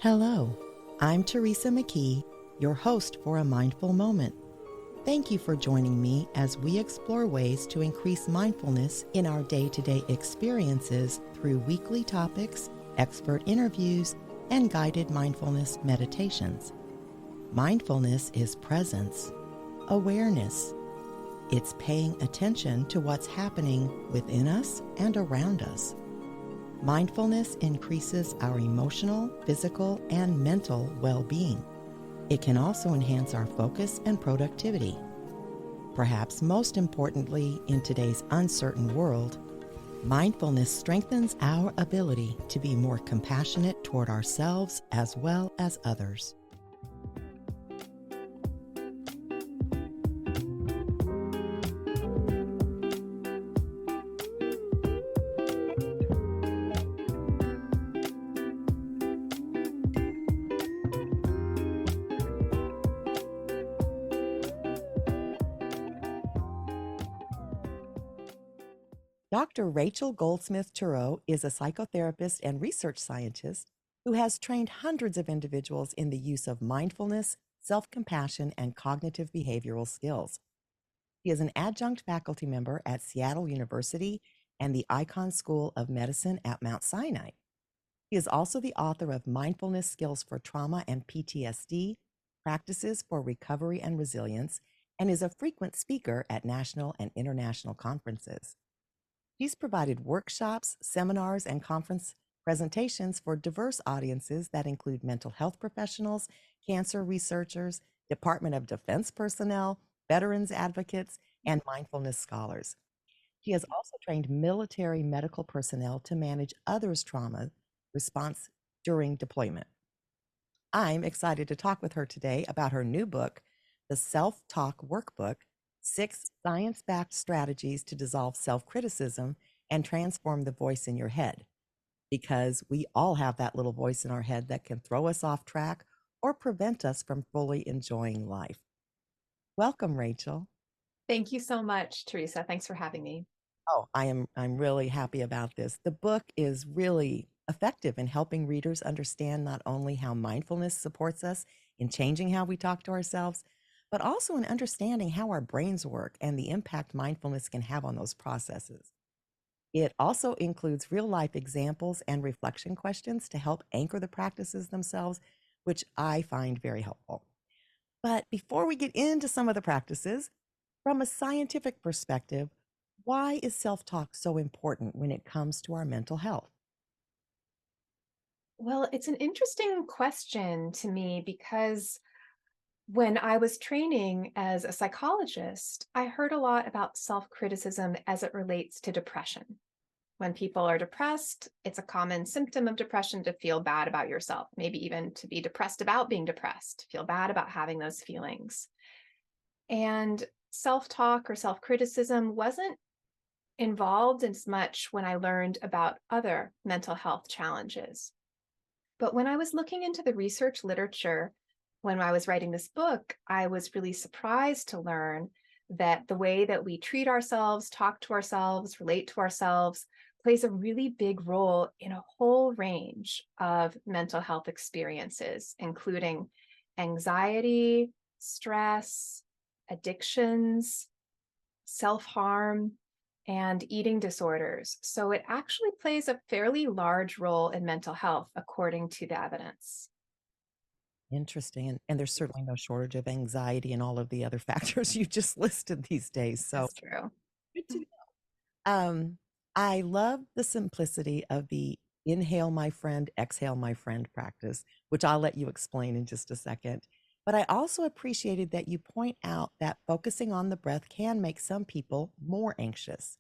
Hello, I'm Teresa McKee, your host for A Mindful Moment. Thank you for joining me as we explore ways to increase mindfulness in our day-to-day experiences through weekly topics, expert interviews, and guided mindfulness meditations. Mindfulness is presence, awareness. It's paying attention to what's happening within us and around us. Mindfulness increases our emotional, physical, and mental well-being. It can also enhance our focus and productivity. Perhaps most importantly, in today's uncertain world, mindfulness strengthens our ability to be more compassionate toward ourselves as well as others. Dr. Rachel Goldsmith Turow is a psychotherapist and research scientist who has trained hundreds of individuals in the use of mindfulness, self-compassion, and cognitive behavioral skills. He is an adjunct faculty member at Seattle University and the Icahn School of Medicine at Mount Sinai. He is also the author of Mindfulness Skills for Trauma and PTSD, Practices for Recovery and Resilience, and is a frequent speaker at national and international conferences. He's provided workshops, seminars, and conference presentations for diverse audiences that include mental health professionals, cancer researchers, Department of Defense personnel, veterans advocates, and mindfulness scholars. He has also trained military medical personnel to manage others' trauma response during deployment. I'm excited to talk with her today about her new book, The Self-Talk Workbook, 6 Science-Backed Strategies to Dissolve Self-Criticism and Transform the Voice in Your Head. Because we all have that little voice in our head that can throw us off track or prevent us from fully enjoying life. Welcome, Rachel. Thank you so much, Teresa. Thanks for having me. Oh, I'm really happy about this. The book is really effective in helping readers understand not only how mindfulness supports us in changing how we talk to ourselves, but also in understanding how our brains work and the impact mindfulness can have on those processes. It also includes real-life examples and reflection questions to help anchor the practices themselves, which I find very helpful. But before we get into some of the practices, from a scientific perspective, why is self-talk so important when it comes to our mental health? Well, it's an interesting question to me because when I was training as a psychologist, I heard a lot about self-criticism as it relates to depression. When people are depressed, it's a common symptom of depression to feel bad about yourself, maybe even to be depressed about being depressed, feel bad about having those feelings. And self-talk or self-criticism wasn't involved as much when I learned about other mental health challenges. But when I was looking into the research literature, when I was writing this book, I was really surprised to learn that the way that we treat ourselves, talk to ourselves, relate to ourselves plays a really big role in a whole range of mental health experiences, including anxiety, stress, addictions, self-harm, and eating disorders. So it actually plays a fairly large role in mental health, according to the evidence. Interesting. And there's certainly no shortage of anxiety and all of the other factors you just listed these days. So That's true. good to know. I love the simplicity of the inhale, my friend, exhale, my friend practice, which I'll let you explain in just a second. But I also appreciated that you point out that focusing on the breath can make some people more anxious.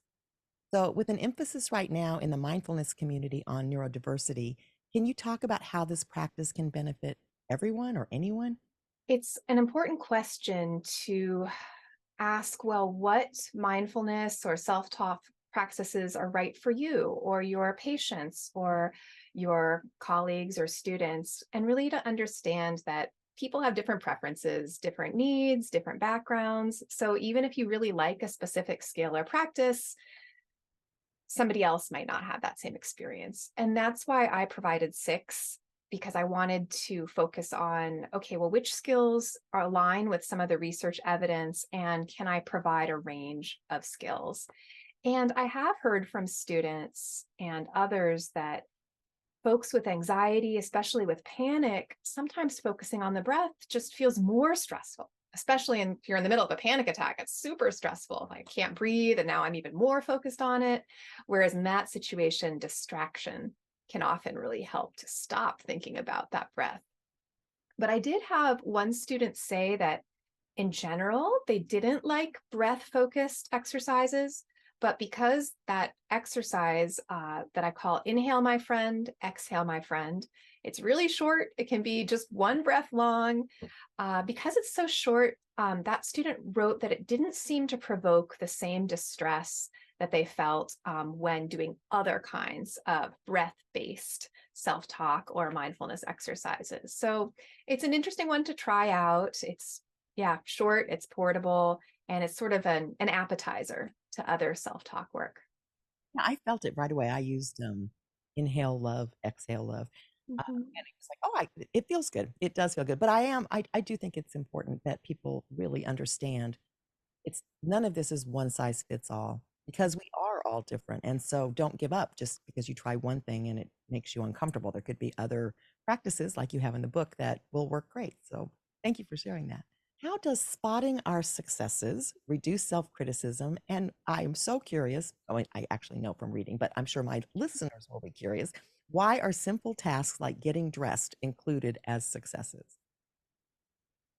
So, with an emphasis right now in the mindfulness community on neurodiversity, can you talk about how this practice can benefit everyone or anyone? It's an important question to ask, well, what mindfulness or self-talk practices are right for you or your patients or your colleagues or students, and really to understand that people have different preferences, different needs, different backgrounds. So even if you really like a specific skill or practice, somebody else might not have that same experience. And that's why I provided 6 because I wanted to focus on, okay, well, which skills are align with some of the research evidence, and can I provide a range of skills? And I have heard from students and others that folks with anxiety, especially with panic, sometimes focusing on the breath just feels more stressful, especially if you're in the middle of a panic attack. It's super stressful. I can't breathe, and now I'm even more focused on it. Whereas in that situation, distraction can often really help to stop thinking about that breath. But I did have one student say that in general, they didn't like breath focused exercises, but because that exercise that I call inhale my friend, exhale my friend, it's really short. It can be just one breath long. Because it's so short, that student wrote that it didn't seem to provoke the same distress that they felt when doing other kinds of breath-based self-talk or mindfulness exercises. So it's an interesting one to try out. It's short, it's portable, and it's sort of an appetizer to other self-talk work. Yeah, I felt it right away. I used inhale love, exhale love. Mhm. And it was like, oh, it feels good. It does feel good. But I do think it's important that people really understand it's none of this is one size fits all because we are all different. And so don't give up just because you try one thing and it makes you uncomfortable. There could be other practices like you have in the book that will work great. So thank you for sharing that. How does spotting our successes reduce self-criticism? And I'm so curious. Oh, I actually know from reading, but I'm sure my listeners will be curious. Why are simple tasks like getting dressed included as successes?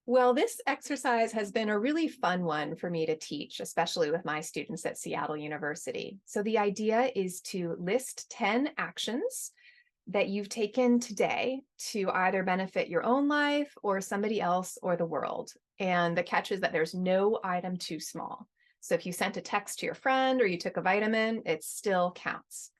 Well, this exercise has been a really fun one for me to teach, especially with my students at Seattle University. So the idea is to list 10 actions that you've taken today to either benefit your own life or somebody else or the world. And the catch is that there's no item too small. So if you sent a text to your friend or you took a vitamin, it still counts.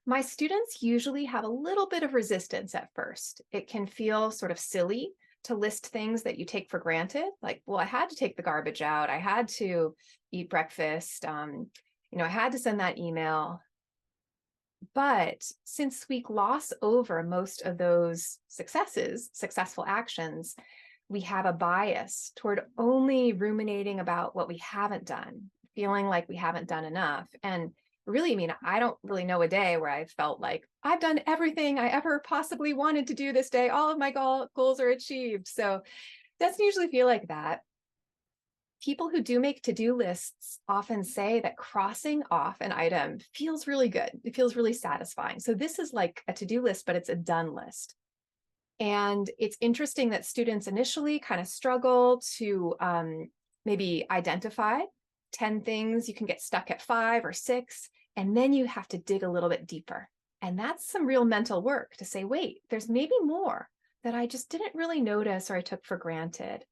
My students usually have a little bit of resistance at first. It can feel sort of silly to list things that you take for granted, like, well, I had to take the garbage out, I had to eat breakfast, I had to send that email. But since we gloss over most of those successes, successful actions, we have a bias toward only ruminating about what we haven't done, feeling like we haven't done enough. And really, I mean, I don't really know a day where I felt like I've done everything I ever possibly wanted to do this day. All of my goals are achieved. So it doesn't usually feel like that. People who do make to-do lists often say that crossing off an item feels really good. It feels really satisfying. So this is like a to-do list, but it's a done list. And it's interesting that students initially kind of struggle to maybe identify 10 things. You can get stuck at 5 or 6, and then you have to dig a little bit deeper. And that's some real mental work to say, wait, there's maybe more that I just didn't really notice or I took for granted.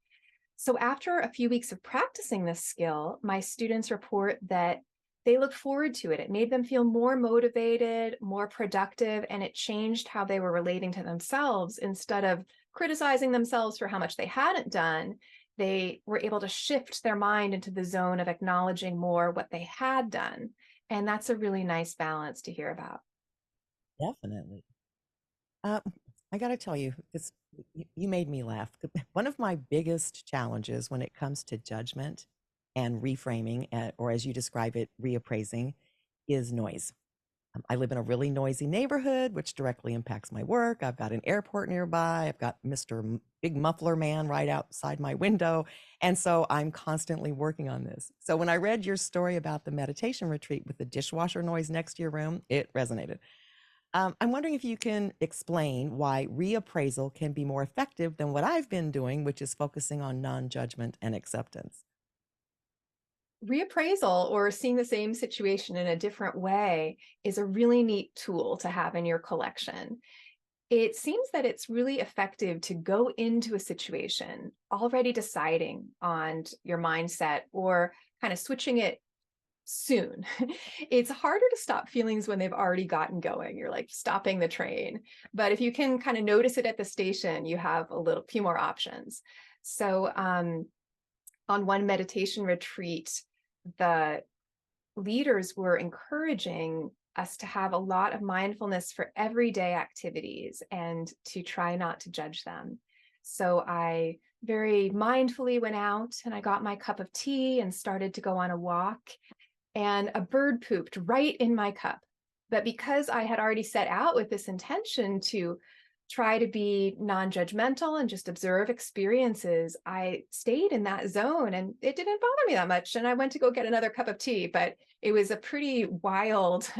So after a few weeks of practicing this skill, my students report that they look forward to it. It made them feel more motivated, more productive, and it changed how they were relating to themselves. Instead of criticizing themselves for how much they hadn't done, they were able to shift their mind into the zone of acknowledging more what they had done. And that's a really nice balance to hear about. Definitely. Uh, I got to tell you, this you made me laugh. One of my biggest challenges when it comes to judgment and reframing, or as you describe it, reappraising, is noise. I live in a really noisy neighborhood, which directly impacts my work. I've got an airport nearby. I've got Mr. Big Muffler Man right outside my window. And so I'm constantly working on this. So when I read your story about the meditation retreat with the dishwasher noise next to your room, it resonated. I'm wondering if you can explain why reappraisal can be more effective than what I've been doing, which is focusing on non-judgment and acceptance. Reappraisal, or seeing the same situation in a different way, is a really neat tool to have in your collection. It seems that it's really effective to go into a situation already deciding on your mindset or kind of switching it soon. It's harder to stop feelings when they've already gotten going. You're like stopping the train. But if you can kind of notice it at the station, you have a little few more options. So on one meditation retreat, the leaders were encouraging us to have a lot of mindfulness for everyday activities and to try not to judge them. So I very mindfully went out and I got my cup of tea and started to go on a walk, and a bird pooped right in my cup. But because I had already set out with this intention to try to be non-judgmental and just observe experiences, I stayed in that zone and it didn't bother me that much. And I went to go get another cup of tea, but it was a pretty wild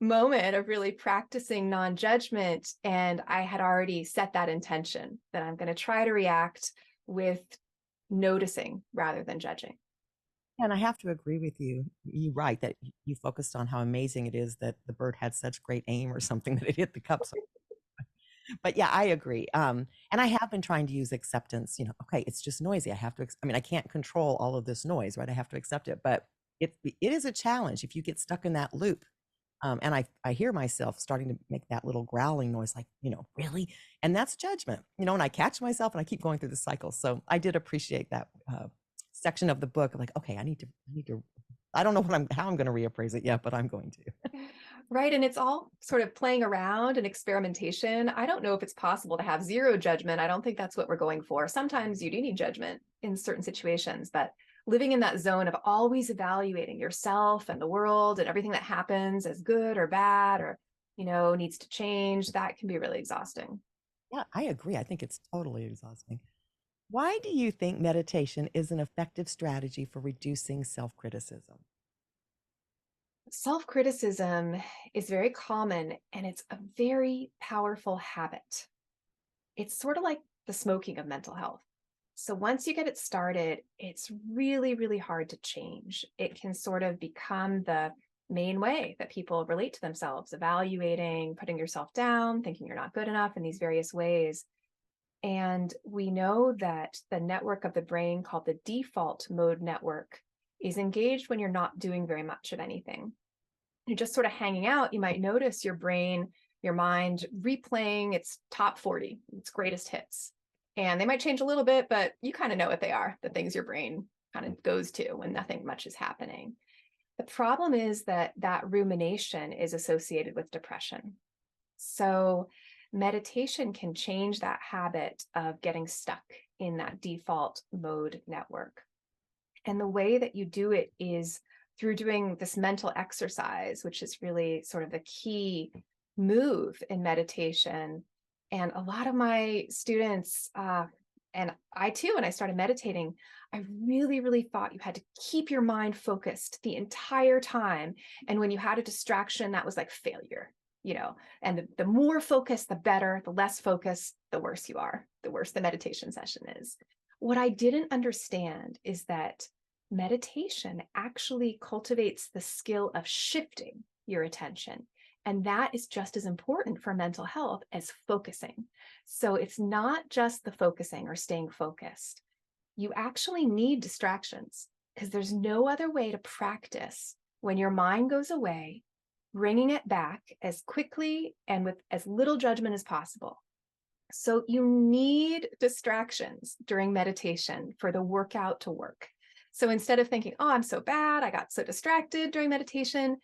moment of really practicing non-judgment. And I had already set that intention that I'm going to try to react with noticing rather than judging. And I have to agree with you. You're right that you focused on how amazing it is that the bird had such great aim or something that it hit the cup. But yeah, I agree. And I have been trying to use acceptance. Okay, it's just noisy. I have to. I mean, I can't control all of this noise, right? I have to accept it. But it is a challenge if you get stuck in that loop. And I hear myself starting to make that little growling noise, like, really, and that's judgment. And I catch myself and I keep going through the cycle. So I did appreciate that section of the book. Like, okay, I need to. I don't know how I'm going to reappraise it yet, but I'm going to. Right. And it's all sort of playing around and experimentation. I don't know if it's possible to have zero judgment. I don't think that's what we're going for. Sometimes you do need judgment in certain situations, but living in that zone of always evaluating yourself and the world and everything that happens as good or bad or, needs to change, that can be really exhausting. Yeah, I agree. I think it's totally exhausting. Why do you think meditation is an effective strategy for reducing self-criticism? Self-criticism is very common and it's a very powerful habit. It's sort of like the smoking of mental health. So once you get it started, it's really, really hard to change. It can sort of become the main way that people relate to themselves, evaluating, putting yourself down, thinking you're not good enough in these various ways. And we know that the network of the brain called the default mode network is engaged when you're not doing very much of anything. You're just sort of hanging out. You might notice your brain, your mind replaying its top 40, its greatest hits. And they might change a little bit, but you kind of know what they are, the things your brain kind of goes to when nothing much is happening. The problem is that that rumination is associated with depression. So meditation can change that habit of getting stuck in that default mode network. And the way that you do it is through doing this mental exercise, which is really sort of the key move in meditation. And a lot of my students, and I too, when I started meditating, I really, really thought you had to keep your mind focused the entire time. And when you had a distraction, that was like failure, and the more focus, the better, the less focus, the worse you are, the worse the meditation session is. What I didn't understand is that meditation actually cultivates the skill of shifting your attention. And that is just as important for mental health as focusing. So it's not just the focusing or staying focused. You actually need distractions because there's no other way to practice when your mind goes away, bringing it back as quickly and with as little judgment as possible. So you need distractions during meditation for the workout to work. So instead of thinking, oh, I'm so bad, I got so distracted during meditation,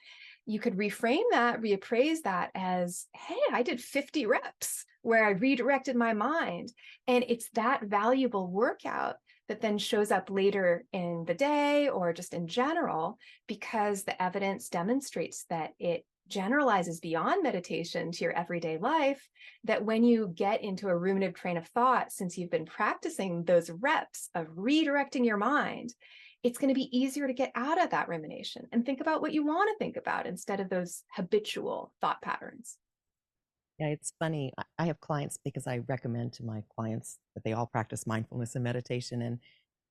you could reframe that, reappraise that as, hey, I did 50 reps where I redirected my mind. And it's that valuable workout that then shows up later in the day or just in general, because the evidence demonstrates that it generalizes beyond meditation to your everyday life, that when you get into a ruminative train of thought, since you've been practicing those reps of redirecting your mind, it's going to be easier to get out of that rumination and think about what you want to think about instead of those habitual thought patterns. Yeah, it's funny. I have clients because I recommend to my clients that they all practice mindfulness and meditation. And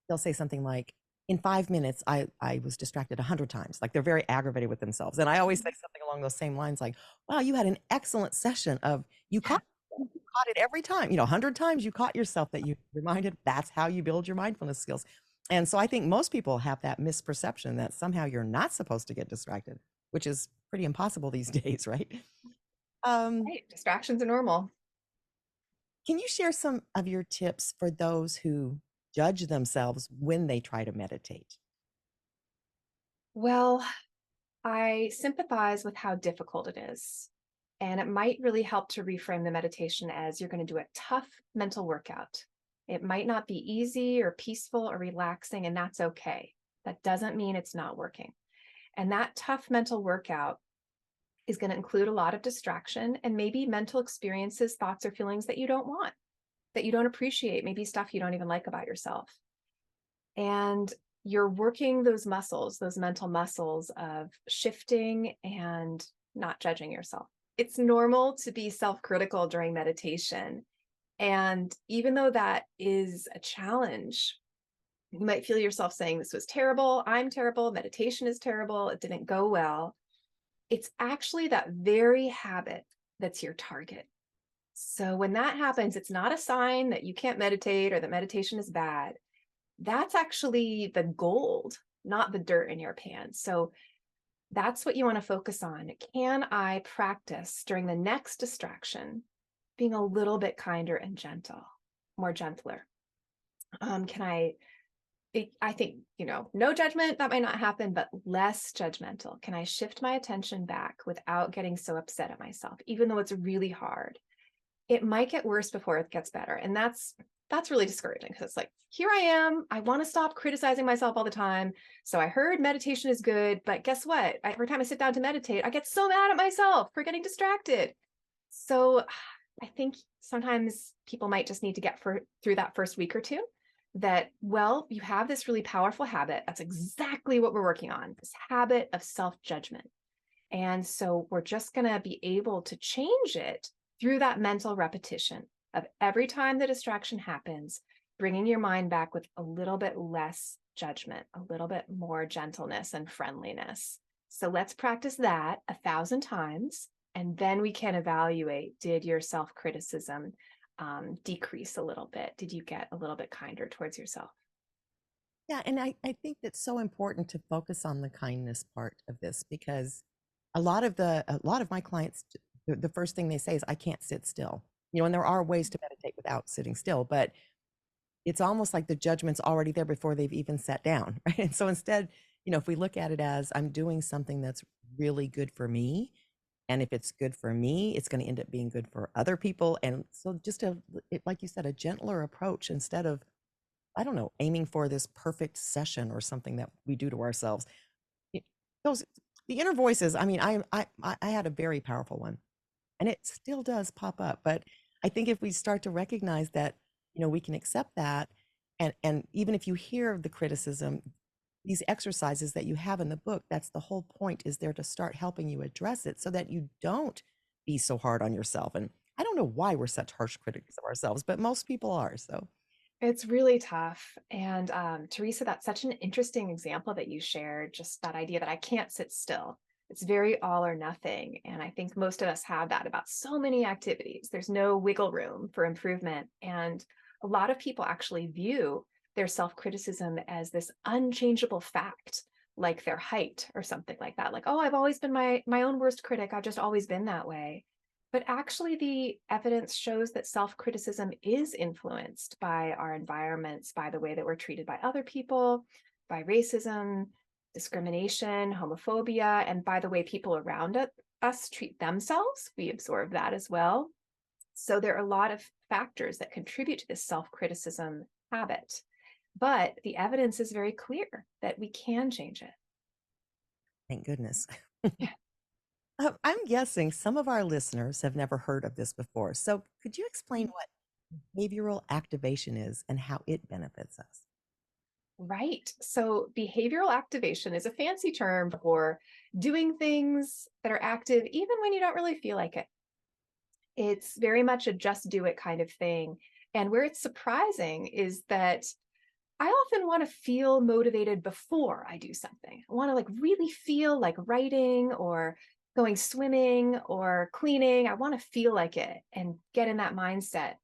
they'll say something like, in 5 minutes, I was distracted 100 times. Like they're very aggravated with themselves. And I always say something along those same lines, like, wow, you had an excellent session of Yeah. you caught it every time. 100 times you caught yourself that you reminded. That's how you build your mindfulness skills. And so I think most people have that misperception that somehow you're not supposed to get distracted, which is pretty impossible these days, right? Um, Right. Distractions are normal. can you share some of your tips for those who judge themselves when they try to meditate? Well, I sympathize with how difficult it is. And it might really help to reframe the meditation as you're going to do a tough mental workout. It might not be easy or peaceful or relaxing, and that's okay. That doesn't mean it's not working. And that tough mental workout is going to include a lot of distraction and maybe mental experiences, thoughts, or feelings that you don't want, that you don't appreciate, maybe stuff you don't even like about yourself. And you're working those muscles, those mental muscles of shifting and not judging yourself. It's normal to be self-critical during meditation. And even though that is a challenge, you might feel yourself saying, this was terrible, I'm terrible, meditation is terrible, it didn't go well. It's actually that very habit that's your target. So when that happens, it's not a sign that you can't meditate or that meditation is bad. That's actually the gold, not the dirt in your pants. So that's what you want to focus on. Can I practice during the next distraction being a little bit kinder and gentle, more gentler? Can I think, no judgment, that might not happen, but less judgmental. Can I shift my attention back without getting so upset at myself, even though it's really hard? It might get worse before it gets better. And that's really discouraging because it's like, here I am. I want to stop criticizing myself all the time. So I heard meditation is good, but guess what? Every time I sit down to meditate, I get so mad at myself for getting distracted. So I think sometimes people might just need to get through that first week or two that, well, you have this really powerful habit. That's exactly what we're working on, this habit of self-judgment. And so we're just going to be able to change it through that mental repetition of every time the distraction happens, bringing your mind back with a little bit less judgment, a little bit more gentleness and friendliness. So let's practice that 1,000 times, and then we can evaluate, did your self-criticism decrease a little bit? Did you get a little bit kinder towards yourself? Yeah, and I think it's so important to focus on the kindness part of this because a lot of my clients, the first thing they say is, I can't sit still. And there are ways to meditate without sitting still, but it's almost like the judgment's already there before they've even sat down, right? And so instead, if we look at it as I'm doing something that's really good for me, and if it's good for me, it's going to end up being good for other people. And so just like you said, a gentler approach instead of, I don't know, aiming for this perfect session or something that we do to ourselves. It- Those the inner voices. I mean, I had a very powerful one, and it still does pop up. But I think if we start to recognize that, we can accept that, and even if you hear the criticism, these exercises that you have in the book, that's the whole point, is there to start helping you address it so that you don't be so hard on yourself. And I don't know why we're such harsh critics of ourselves, but most people are. So It's really tough. And Teresa, that's such an interesting example that you shared, just that idea that I can't sit still. It's very all or nothing. And I think most of us have that about so many activities. There's no wiggle room for improvement. And a lot of people actually view their self-criticism as this unchangeable fact, like their height or something like that. Like, oh, I've always been my own worst critic. I've just always been that way. But actually, the evidence shows that self-criticism is influenced by our environments, by the way that we're treated by other people, by racism, discrimination, homophobia, and by the way people around us treat themselves. We absorb that as well. So there are a lot of factors that contribute to this self-criticism habit. But the evidence is very clear that we can change it. thank goodness. Yeah. I'm guessing some of our listeners have never heard of this before. So could you explain what behavioral activation is and how it benefits us? Right. So behavioral activation is a fancy term for doing things that are active even when you don't really feel like it. It's very much a just do it kind of thing. And where it's surprising is that I often want to feel motivated before I do something. I want to really feel like writing or going swimming or cleaning. I want to feel like it and get in that mindset.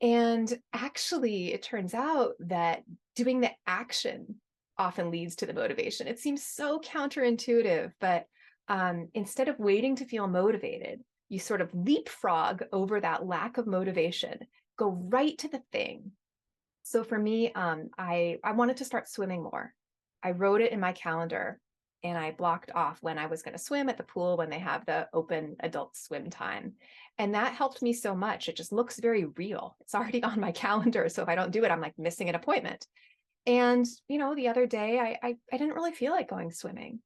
And actually, it turns out that doing the action often leads to the motivation. It seems so counterintuitive, but instead of waiting to feel motivated, you sort of leapfrog over that lack of motivation, go right to the thing. So for me, I wanted to start swimming more. I wrote it in my calendar. and I blocked off when I was going to swim at the pool when they have the open adult swim time. And that helped me so much. It just looks very real. It's already on my calendar. So if I don't do it, I'm like missing an appointment. And, the other day I didn't really feel like going swimming,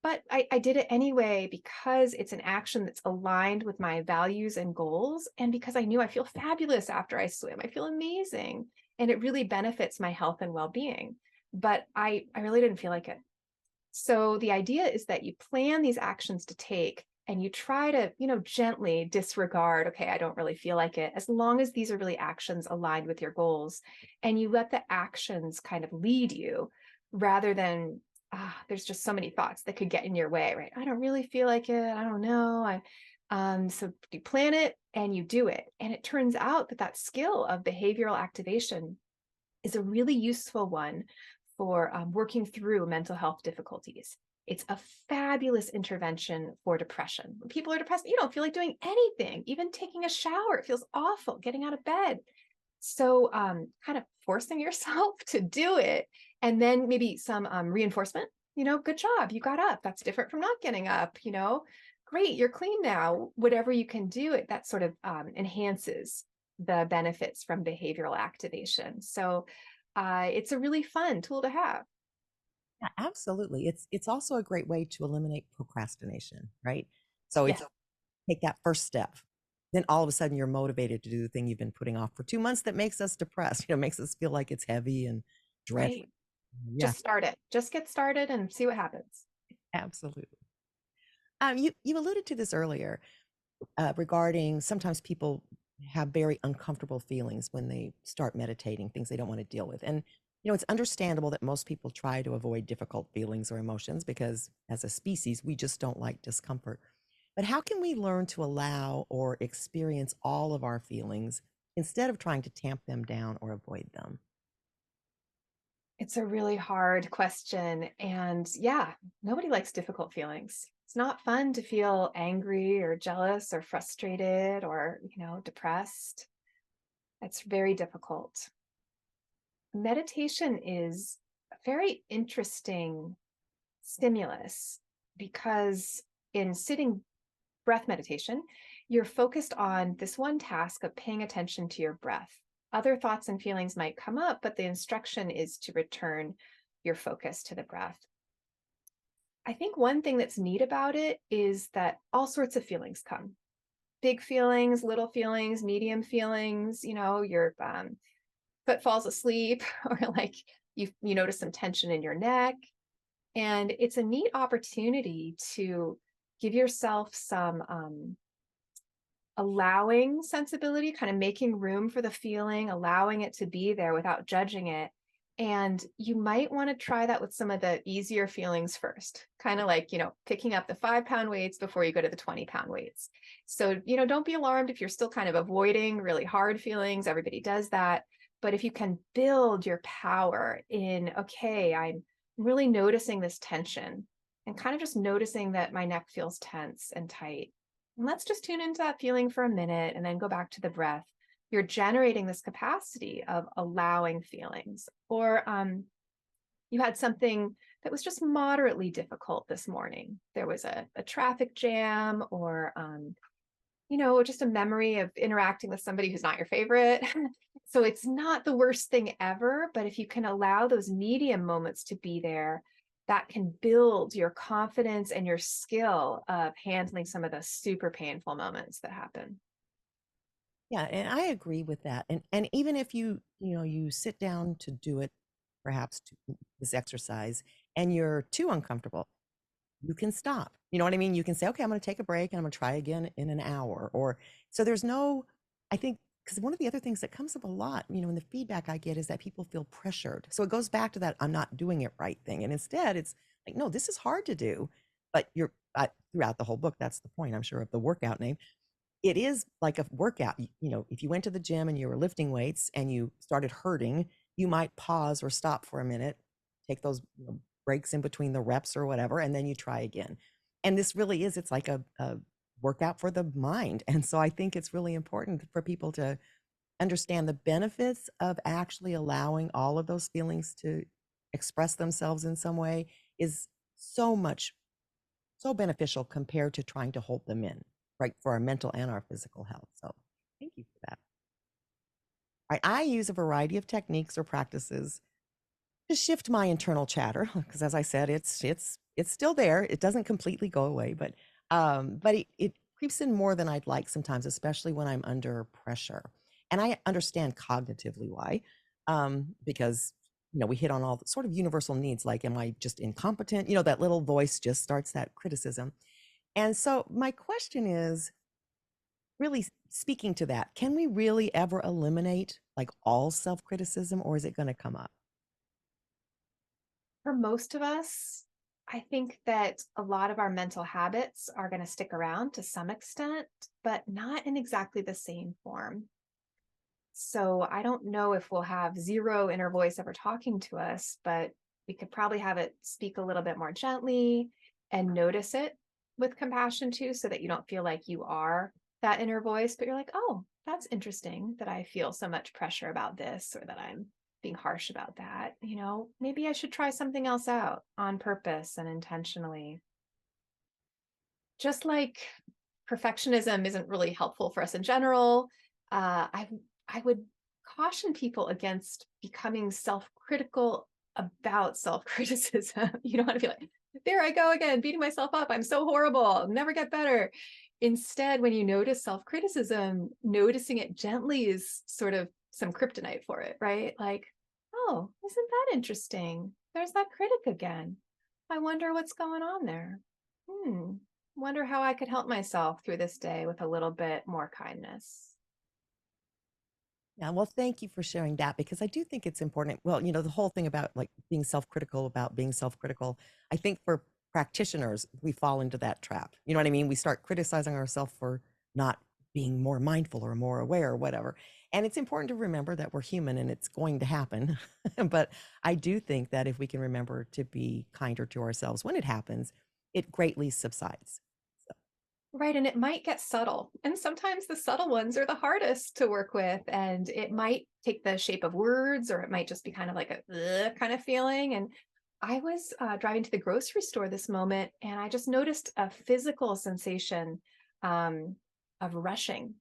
but I did it anyway because it's an action that's aligned with my values and goals. And because I knew I feel fabulous after I swim, I feel amazing. And it really benefits my health and well-being. But I really didn't feel like it. So the idea is that you plan these actions to take and you try to, gently disregard, okay, I don't really feel like it, as long as these are really actions aligned with your goals. And you let the actions kind of lead you rather than, there's just so many thoughts that could get in your way, right? I don't really feel like it. I don't know. So you plan it and you do it. And it turns out that that skill of behavioral activation is a really useful one for working through mental health difficulties. It's a fabulous intervention for depression. When people are depressed, you don't feel like doing anything, even taking a shower. It feels awful getting out of bed. So, kind of forcing yourself to do it, and then maybe some reinforcement. Good job, you got up. That's different from not getting up. Great, you're clean now. Whatever you can do, it that sort of enhances the benefits from behavioral activation. So, it's a really fun tool to have. Yeah, absolutely. It's also a great way to eliminate procrastination, right? So it's Yes, take that first step. Then all of a sudden you're motivated to do the thing you've been putting off for 2 months that makes us depressed, makes us feel like it's heavy and dreadful. right. Yeah, Just start it. Just get started and see what happens. absolutely. You alluded to this earlier regarding sometimes people have very uncomfortable feelings when they start meditating, things they don't want to deal with. And it's understandable that most people try to avoid difficult feelings or emotions because as a species, we just don't like discomfort. But how can we learn to allow or experience all of our feelings instead of trying to tamp them down or avoid them? It's a really hard question. And yeah, nobody likes difficult feelings. It's not fun to feel angry or jealous or frustrated or, depressed. It's very difficult. Meditation is a very interesting stimulus because in sitting breath meditation, you're focused on this one task of paying attention to your breath. Other thoughts and feelings might come up, but the instruction is to return your focus to the breath. I think one thing that's neat about it is that all sorts of feelings come. Big feelings, little feelings, medium feelings, your foot falls asleep or like you notice some tension in your neck. And it's a neat opportunity to give yourself some allowing sensibility, kind of making room for the feeling, allowing it to be there without judging it. And you might want to try that with some of the easier feelings first, kind of like, picking up the 5-pound weights before you go to the 20-pound weights. So, don't be alarmed if you're still kind of avoiding really hard feelings. Everybody does that. But if you can build your power in, okay, I'm really noticing this tension and kind of just noticing that my neck feels tense and tight. And let's just tune into that feeling for a minute and then go back to the breath. You're generating this capacity of allowing feelings. Or you had something that was just moderately difficult this morning. There was a traffic jam or, just a memory of interacting with somebody who's not your favorite. So it's not the worst thing ever, but if you can allow those medium moments to be there, that can build your confidence and your skill of handling some of the super painful moments that happen. Yeah, and I agree with that. And even if you sit down to do it, perhaps to this exercise, and you're too uncomfortable, you can stop. You know what I mean? You can say, okay, I'm going to take a break and I'm going to try again in an hour. Or so there's no, I think, because one of the other things that comes up a lot, in the feedback I get is that people feel pressured. So it goes back to that I'm not doing it right thing. And instead, it's like, no, this is hard to do. But throughout the whole book, that's the point, I'm sure, of the workout name. It is like a workout. If you went to the gym and you were lifting weights and you started hurting, you might pause or stop for a minute, take those breaks in between the reps or whatever, and then you try again. And this really is, it's like a workout for the mind. And so I think it's really important for people to understand the benefits of actually allowing all of those feelings to express themselves in some way is so much, so beneficial compared to trying to hold them in, right, for our mental and our physical health. So thank you for that. I use a variety of techniques or practices to shift my internal chatter because, as I said, it's still there. It doesn't completely go away, but it creeps in more than I'd like sometimes, especially when I'm under pressure. And I understand cognitively why, because we hit on all the sort of universal needs, like, am I just incompetent? That little voice just starts that criticism. And so my question is, really speaking to that, can we really ever eliminate like all self-criticism, or is it going to come up? For most of us, I think that a lot of our mental habits are going to stick around to some extent, but not in exactly the same form. So I don't know if we'll have zero inner voice ever talking to us, but we could probably have it speak a little bit more gently and notice it with compassion too, so that you don't feel like you are that inner voice, but you're like, oh, that's interesting that I feel so much pressure about this, or that I'm being harsh about that. Maybe I should try something else out on purpose and intentionally. Just like perfectionism isn't really helpful for us in general, I would caution people against becoming self-critical about self-criticism. You don't want to be like, there I go again, beating myself up. I'm so horrible. I'll never get better. Instead, when you notice self-criticism, noticing it gently is sort of some kryptonite for it, right? Like, oh, isn't that interesting? There's that critic again. I wonder what's going on there. Wonder how I could help myself through this day with a little bit more kindness. Yeah, well, thank you for sharing that because I do think it's important. Well, the whole thing about like being self-critical, I think for practitioners, we fall into that trap. You know what I mean? We start criticizing ourselves for not being more mindful or more aware or whatever. And it's important to remember that we're human and it's going to happen. But I do think that if we can remember to be kinder to ourselves when it happens, it greatly subsides. So, Right. And it might get subtle. And sometimes the subtle ones are the hardest to work with. And it might take the shape of words, or it might just be kind of like a kind of feeling. And I was driving to the grocery store this moment, and I just noticed a physical sensation um, of rushing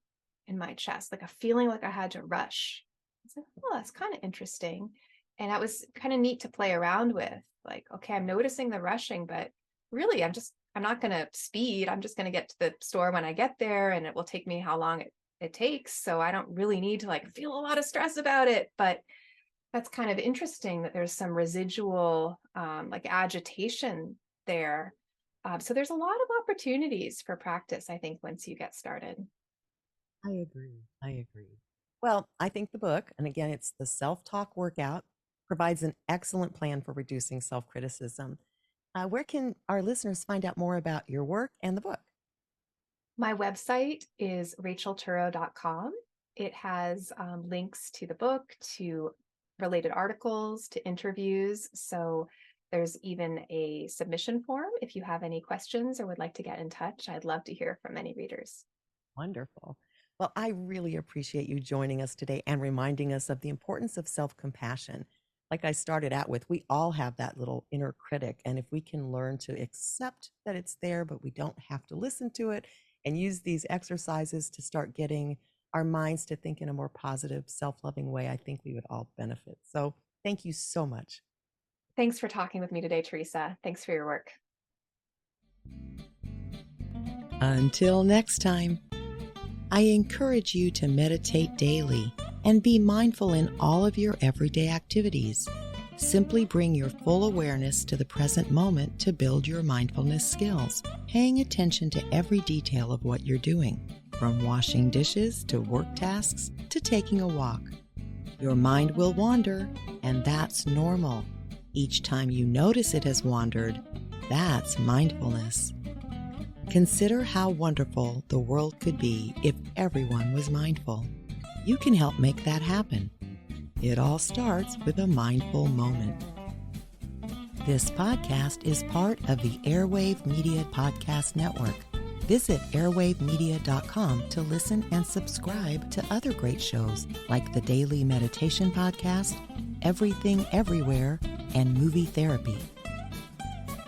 in my chest, like a feeling like I had to rush. It's like, oh, that's kind of interesting. And that was kind of neat to play around with. Like, okay, I'm noticing the rushing, but really, I'm not going to speed. I'm just going to get to the store when I get there, and it will take me how long it takes. So I don't really need to like feel a lot of stress about it. But that's kind of interesting that there's some residual like agitation there. So there's a lot of opportunities for practice, I think, once you get started. I agree. I agree. Well, I think the book, and again, it's the Self Talk Workout, provides an excellent plan for reducing self criticism. Where can our listeners find out more about your work and the book? My website is rachelturow.com. It has links to the book, to related articles, to interviews. So there's even a submission form if you have any questions or would like to get in touch. I'd love to hear from any readers. Wonderful. Well, I really appreciate you joining us today and reminding us of the importance of self compassion. Like I started out with, we all have that little inner critic. And if we can learn to accept that it's there, but we don't have to listen to it, and use these exercises to start getting our minds to think in a more positive, self loving way, I think we would all benefit. So thank you so much. Thanks for talking with me today, Teresa. Thanks for your work. Until next time, I encourage you to meditate daily and be mindful in all of your everyday activities. Simply bring your full awareness to the present moment to build your mindfulness skills, paying attention to every detail of what you're doing, from washing dishes to work tasks to taking a walk. Your mind will wander, and that's normal. Each time you notice it has wandered, that's mindfulness. Consider how wonderful the world could be if everyone was mindful. You can help make that happen. It all starts with a mindful moment. This podcast is part of the Airwave Media Podcast Network. Visit airwavemedia.com to listen and subscribe to other great shows like the Daily Meditation Podcast, Everything Everywhere, and Movie Therapy.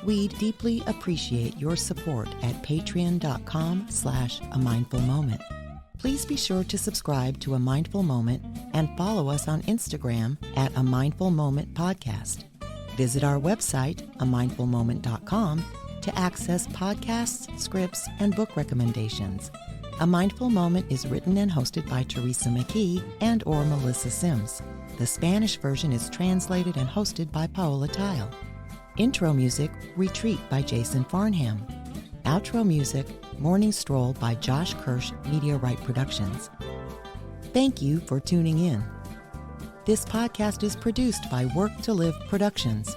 We'd deeply appreciate your support at patreon.com/amindfulmoment. Please be sure to subscribe to A Mindful Moment and follow us on Instagram at A Mindful Moment Podcast. Visit our website, amindfulmoment.com, to access podcasts, scripts, and book recommendations. A Mindful Moment is written and hosted by Teresa McKee and/or Melissa Sims. The Spanish version is translated and hosted by Paola Tile. Intro music, Retreat by Jason Farnham. Outro music, Morning Stroll by Josh Kirsch, Media Right Productions. Thank you for tuning in. This podcast is produced by Work to Live Productions.